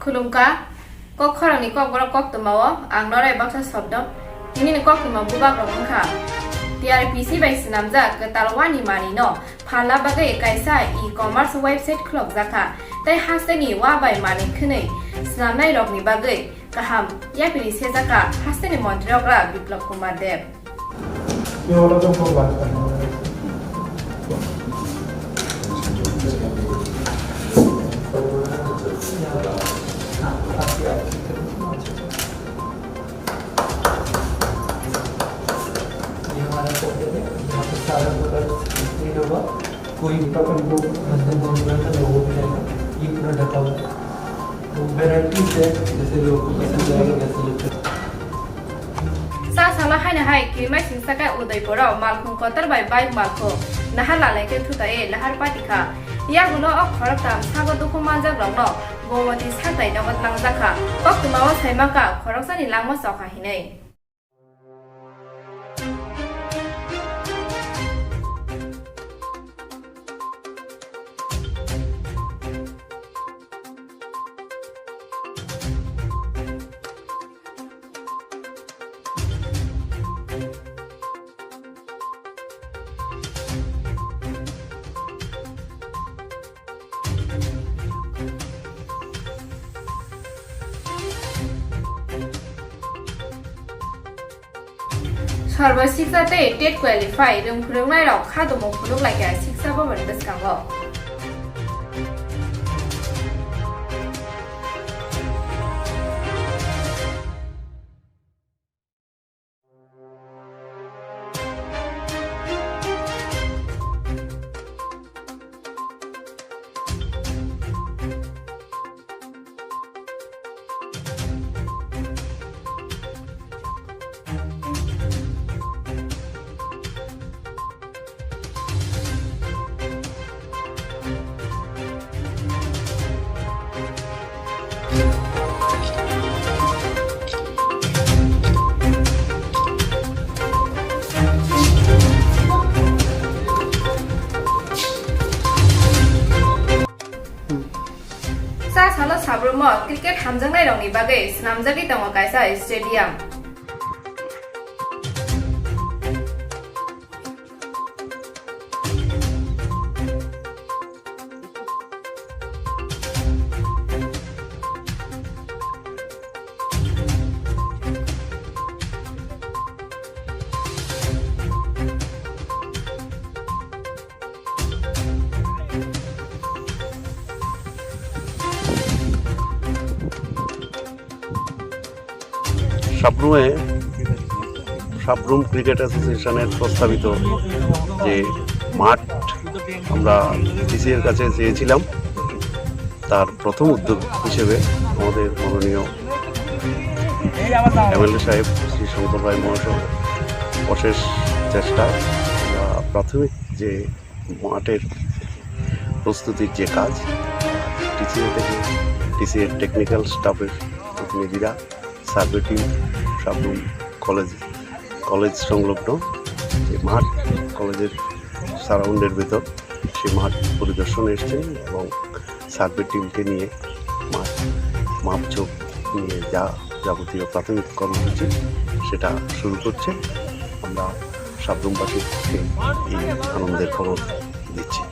खुलुमका kok khorang ni kok borok kok temawo ang norai baksa sabdo ini ni kok temawo bubak rongka TRPC bai sinamja ketalwani mani no phala bagai kaisa e-commerce website khlok jaka tai hasteni wa bai mani khne sinamnai rok ni bagai kaham ya pili se jaka hasteni mantri rokra biplop kumar dev ये वाला तो बहुत बात करना है कोई अपन को लोगों को ये पूरा ढका हुआ तो वैरायटी है जैसे लोगों को पसंद आएगा वैसे लोग sa sala hai na hai ki mai sing sakai udai pora malkhung kotar bai bai malkho nahar lalai ke thuta e lahar patika ya guno ok khorak tam sago dukhu manjak rong no gomati satai nagot nangjaka kok tumawa saimaka khorak sani langmo sokha hinai Sarba siksa te TET qualify rum khurungnai rok khado mo khuluk lai ga siksa bo ban beskango Salo sabrumo cricket hamjangnai rongni bagai snamjagi tongo kaisa stadium Sabroom cricket অ্যাসোসিয়েশনের প্রস্তাবিত যে মাঠ আমরা DC এর কাছে চেয়েছিলাম তার প্রথম উদ্যোগ হিসেবে আমাদের মাননীয় এমএলএ সাহেব শ্রী শঙ্কর রায় মহাশয় অশেষ চেষ্টায় আমরা প্রাথমিক যে মাঠের প্রস্তুতির যে কাজ ডিসিএ থেকে ডিসিএর টেকনিক্যাল স্টাফের প্রতিনিধিরা সার্ভে টিম সাবরুম কলেজ সংলগ্ন যে মাঠ কলেজের সারাউন্ডের ভেতর সে মাঠ পরিদর্শনে এসছেন এবং সার্ভে টিমকে নিয়ে মাপঝোঁক নিয়ে যা যাবতীয় প্রাথমিক কর্মসূচি সেটা শুরু করছে আমরা সাবরুমবাসীকে এই আনন্দের খবর দিচ্ছি।